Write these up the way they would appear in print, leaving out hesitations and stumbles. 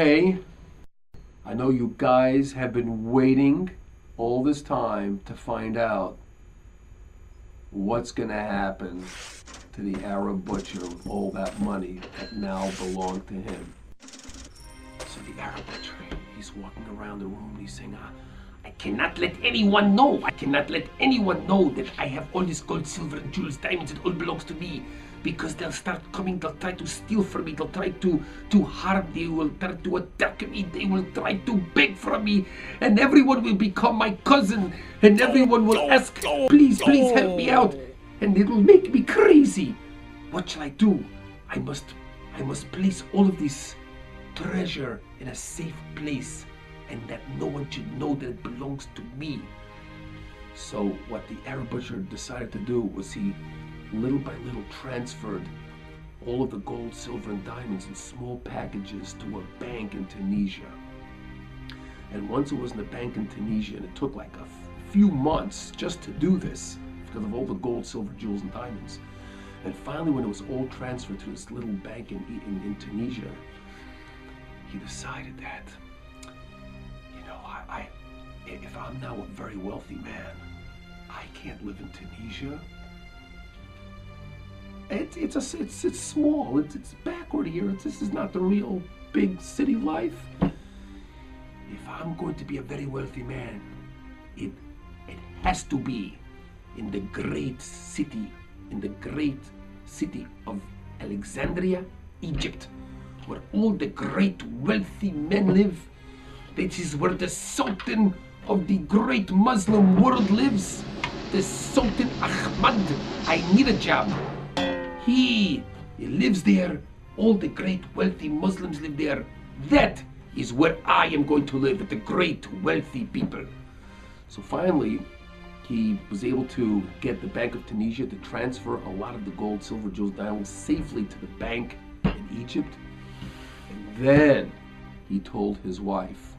Okay, I know you guys have been waiting all this time to find out what's going to happen to the Arab butcher with all that money that now belonged to him. So the Arab butcher, he's walking around the room and he's saying, I cannot let anyone know. I cannot let anyone know that I have all this gold, silver, and jewels, diamonds. It all belongs to me. Because they'll start coming, they'll try to steal from me, they'll try to harm, they will try to attack me, they will try to beg from me, and everyone will become my cousin, and everyone will ask, please help me out, and it will make me crazy. What shall I do? I must place all of this treasure in a safe place, and that no one should know that it belongs to me. So what the Arab butcher decided to do was he little by little transferred all of the gold, silver, and diamonds in small packages to a bank in Tunisia. And once it was in the bank in Tunisia, and it took like a few months just to do this because of all the gold, silver, jewels, and diamonds. And finally, when it was all transferred to this little bank in Tunisia, he decided that, if I'm now a very wealthy man, I can't live in Tunisia. It's small. It's backward here. This is not the real big city life. If I'm going to be a very wealthy man, it has to be in the great city of Alexandria, Egypt, where all the great wealthy men live. This is where the Sultan of the great Muslim world lives. The Sultan Ahmad. I need a job. He lives there. All the great wealthy Muslims live there. That is where I am going to live, with the great wealthy people. So finally, he was able to get the Bank of Tunisia to transfer a lot of the gold, silver, jewels, diamonds safely to the bank in Egypt. And then he told his wife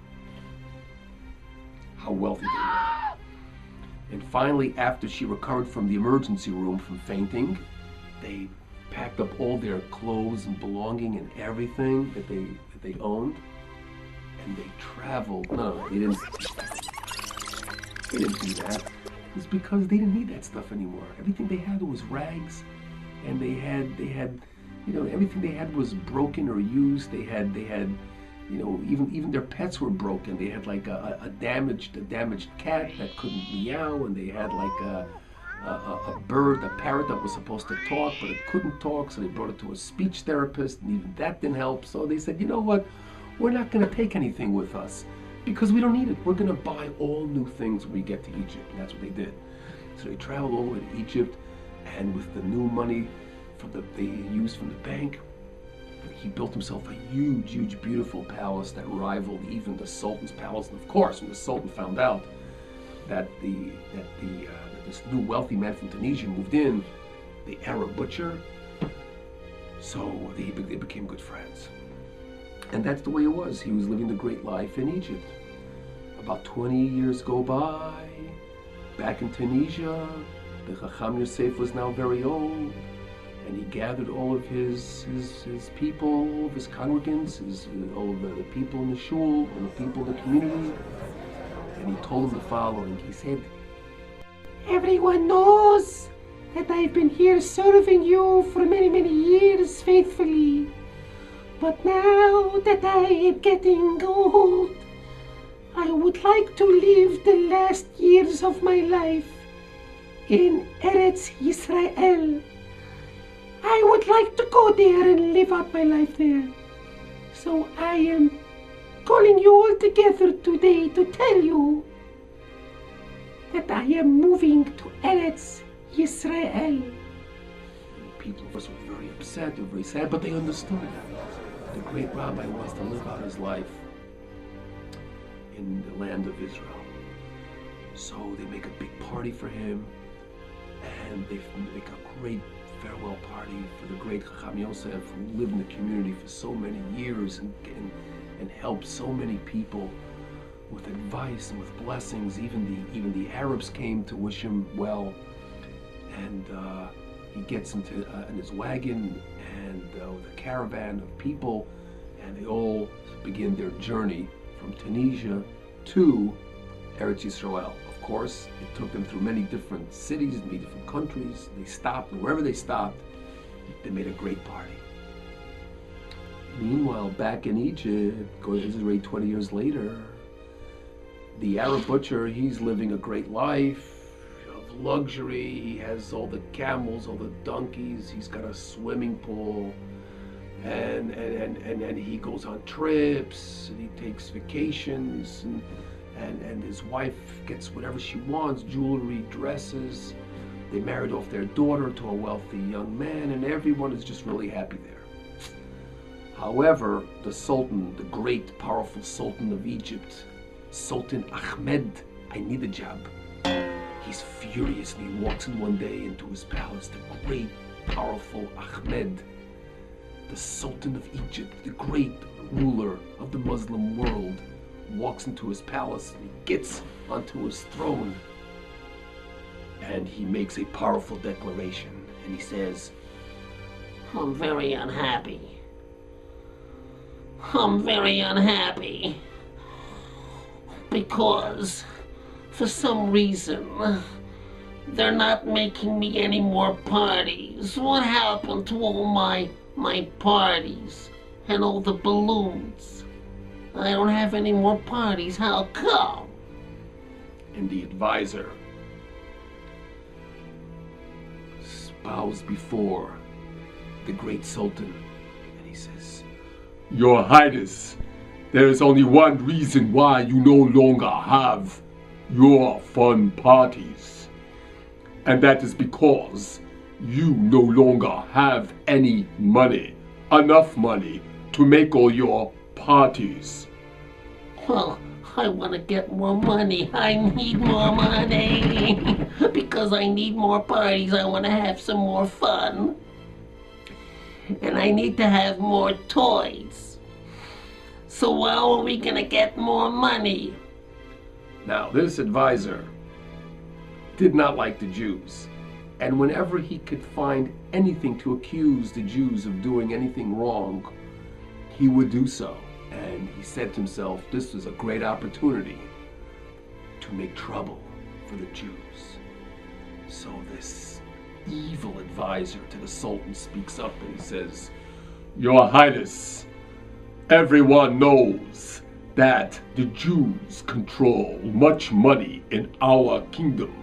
how wealthy they were. And finally, after she recovered from the emergency room from fainting, they packed up all their clothes and belonging and everything that they owned, and they traveled. No, they didn't do that. It's because they didn't need that stuff anymore. Everything they had was rags, and they had everything they had was broken or used. They had even their pets were broken. They had like a damaged cat that couldn't meow, and they had like a bird, a parrot that was supposed to talk, but it couldn't talk, so they brought it to a speech therapist, and even that didn't help. So they said, you know what, we're not going to take anything with us because we don't need it. We're going to buy all new things when we get to Egypt. And that's what they did. So they traveled all the way to Egypt, and with the new money they used from the bank, he built himself a huge, beautiful palace that rivaled even the Sultan's palace. And of course, when the Sultan found out that this new wealthy man from Tunisia moved in, the Arab butcher, so they became good friends. And that's the way it was. He was living the great life in Egypt. About 20 years go by. Back in Tunisia, the Chacham Yosef was now very old, and he gathered all of his people, all of his congregants, all of the people in the shul, all the people in the community, and he told them the following. He said, everyone knows that I've been here serving you for many years faithfully. But now that I am getting old, I would like to live the last years of my life in Eretz Yisrael. I would like to go there and live out my life there. So I am calling you all together today to tell you that I am moving to Eretz Yisrael. People of us were very upset, they were very sad, but they understood. The great rabbi wants to live out his life in the land of Israel. So they make a big party for him, and they make a great farewell party for the great Chacham Yosef, who lived in the community for so many years and helped so many people with advice and with blessings. Even the Arabs came to wish him well, and he gets into in his wagon and with a caravan of people, And they all begin their journey from Tunisia to Eretz Yisrael. Of course, it took them through many different cities, many different countries. They stopped, and wherever they stopped, they made a great party. Meanwhile, back in Egypt, this is already 20 years later, the Arab butcher, he's living a great life of luxury. He has all the camels, all the donkeys. He's got a swimming pool, and he goes on trips, and he takes vacations, and his wife gets whatever she wants, jewelry, dresses. They married off their daughter to a wealthy young man, and everyone is just really happy there. However, the Sultan, the great, powerful Sultan of Egypt, Sultan Ahmed, I need a job. He's furious, and he walks in one day into his palace. The great, powerful Ahmed, the Sultan of Egypt, the great ruler of the Muslim world, walks into his palace, and he gets onto his throne, and he makes a powerful declaration, and he says, I'm very unhappy. I'm very unhappy because for some reason they're not making me any more parties. What happened to all my parties and all the balloons? I don't have any more parties. How come? And the advisor bows before the great Sultan, and he says, Your Highness, there is only one reason why you no longer have your fun parties, and that is because you no longer have any money, enough money to make all your parties. Well, I want to get more money. I need more money. Because I need more parties. I want to have some more fun. And I need to have more toys. So how are we going to get more money? Now, this advisor did not like the Jews. And whenever he could find anything to accuse the Jews of doing anything wrong, he would do so. And he said to himself, this was a great opportunity to make trouble for the Jews. So this evil advisor to the Sultan speaks up and he says, Your Highness, everyone knows that the Jews control much money in our kingdom.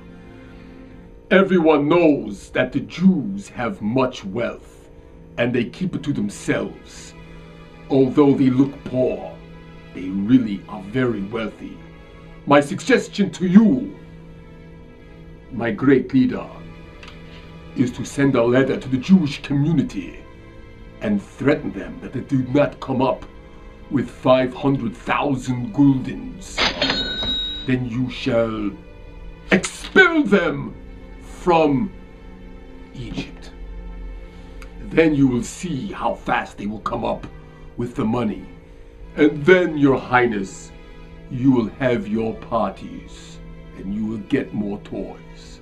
Everyone knows that the Jews have much wealth and they keep it to themselves. Although they look poor, they really are very wealthy. My suggestion to you, my great leader, is to send a letter to the Jewish community and threaten them that they do not come up with 500,000 guldens. Then you shall expel them from Egypt. Then you will see how fast they will come up with the money. And then, Your Highness, you will have your parties and you will get more toys.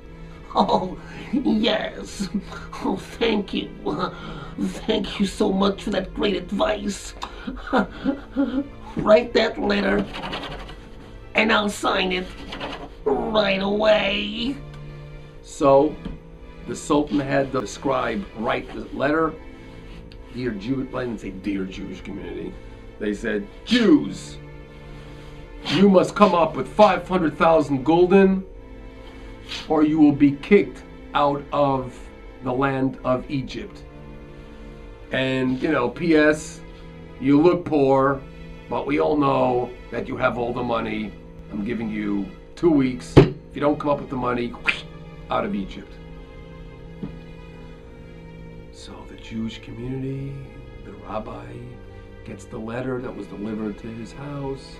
Oh, yes. Oh, thank you. Thank you so much for that great advice. Write that letter and I'll sign it right away. So, the Sultan had the scribe write the letter. Dear Jew, I didn't say dear Jewish community. They said, Jews, you must come up with 500,000 gulden or you will be kicked out of the land of Egypt. And, P.S., you look poor, but we all know that you have all the money. I'm giving you 2 weeks. If you don't come up with the money, out of Egypt. So the Jewish community, the rabbi, gets the letter that was delivered to his house,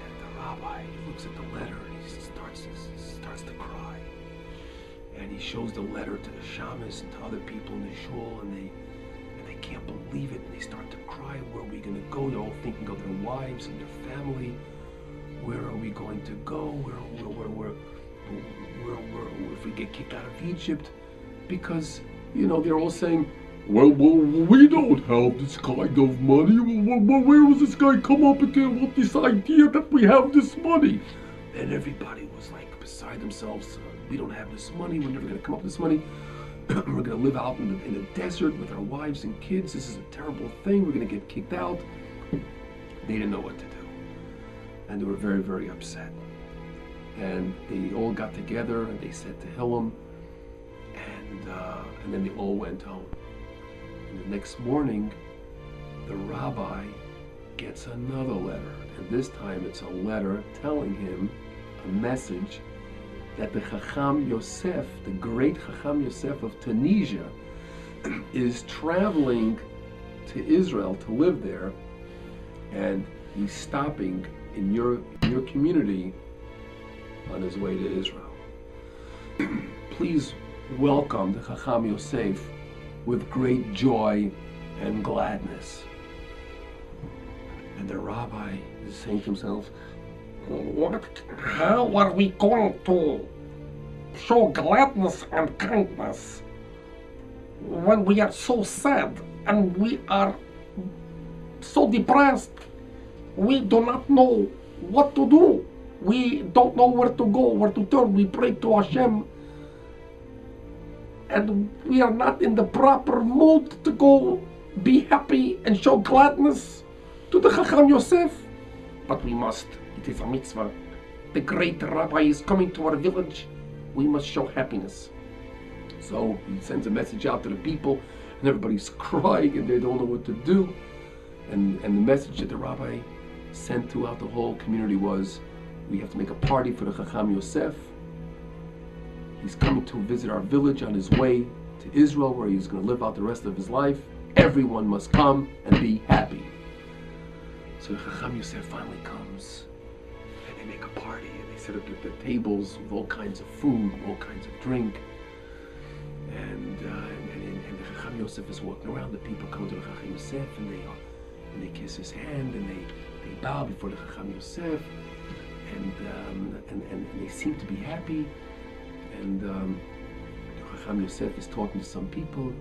and the rabbi looks at the letter and he starts to cry. And he shows the letter to the shamus and to other people in the shul, and they can't believe it, and they start to cry. Where are we going to go? They're all thinking of their wives and their family. Where are we going to go? Where if we get kicked out of Egypt? Because, they're all saying, Well, we don't have this kind of money. Where does this guy come up again with this idea that we have this money? And everybody was like beside themselves. We don't have this money. We're never going to come up with this money. We're going to live out in the desert with our wives and kids. This is a terrible thing. We're going to get kicked out. They didn't know what to do. And they were very, very upset. And they all got together and they said to Hillel, and then they all went home. And the next morning, the rabbi gets another letter. And this time it's a letter telling him a message that the Chacham Yosef, the great Chacham Yosef of Tunisia, is traveling to Israel to live there, and he's stopping in your community on his way to Israel. Please welcome the Chacham Yosef with great joy and gladness. And the rabbi is saying to himself, How are we going to show gladness and kindness when we are so sad and we are so depressed? We do not know what to do. We don't know where to go, where to turn. We pray to Hashem, and we are not in the proper mood to go be happy and show gladness to the Chacham Yosef. But we must. It is a mitzvah. The great rabbi is coming to our village. We must show happiness. so he sends a message out to the people, and everybody's crying and they don't know what to do. And the message that the rabbi sent throughout the whole community was, we have to make a party for the Chacham Yosef. He's coming to visit our village on his way to Israel, where he's going to live out the rest of his life. Everyone must come and be happy. So the Chacham Yosef finally comes, and they make a party, and they set up the tables with all kinds of food, all kinds of drink. And the Chacham Yosef is walking around. The people come to the Chacham Yosef, and they kiss his hand, and they bow before the Chacham Yosef, and they seem to be happy. And Chacham Yosef is talking to some people.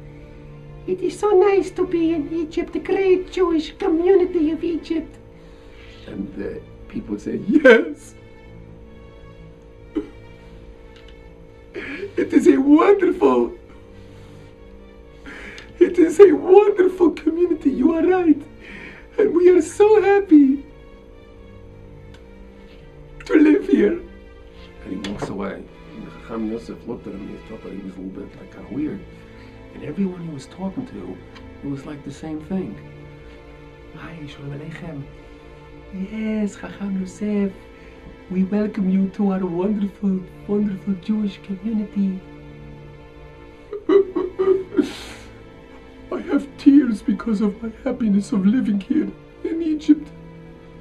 It is so nice to be in Egypt, the great Jewish community of Egypt. And the people would say, yes. It is a wonderful community, you are right. And we are so happy to live here. And he walks away. And Chacham Yosef looked at him and he thought that he was a little bit kind of weird. And everyone he was talking to, it was like the same thing. Hi, Shalom Aleichem. Yes, Chacham Yosef, we welcome you to our wonderful, wonderful Jewish community. I have tears because of my happiness of living here in Egypt.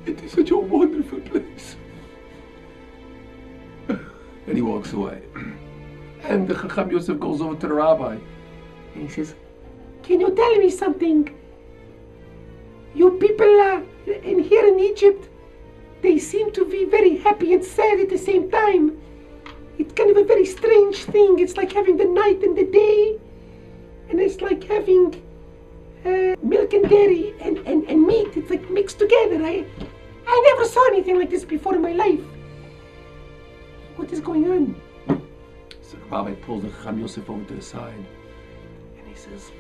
It is such a wonderful place. And he walks away. And the Chacham Yosef goes over to the rabbi. And he says, Can you tell me something? You people in here in Egypt, they seem to be very happy and sad at the same time. It's kind of a very strange thing. It's like having the night and the day. And it's like having milk and dairy and meat. It's like mixed together. I never saw anything like this before in my life. What is going on? So the rabbi pulls the Chacham Yosef over to the side. And he says,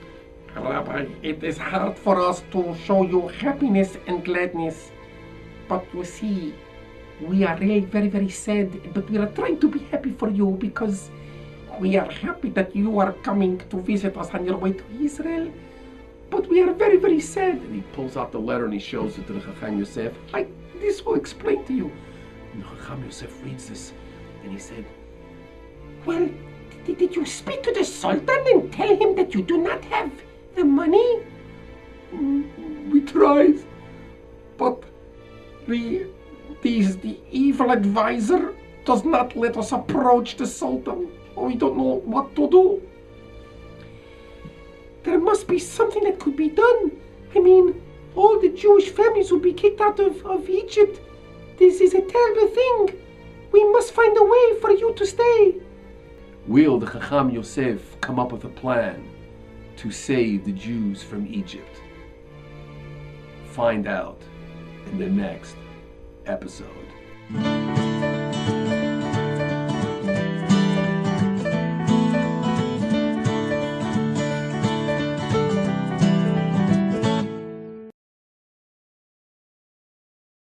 Rabbi, it is hard for us to show you happiness and gladness. But you see, we are really very, very sad. But we are trying to be happy for you because we are happy that you are coming to visit us on your way to Israel. But we are very, very sad. And he pulls out the letter and he shows it to the Chacham Yosef. This will explain to you. And the Chacham Yosef reads this. And he said, Well, did you speak to the Sultan and tell him that you do not have the money? we tried. But the evil advisor does not let us approach the Sultan. We don't know what to do. There must be something that could be done. I mean, all the Jewish families will be kicked out of Egypt. This is a terrible thing. We must find a way for you to stay. Will the Chacham Yosef come up with a plan? to save the Jews from Egypt? Find out in the next episode.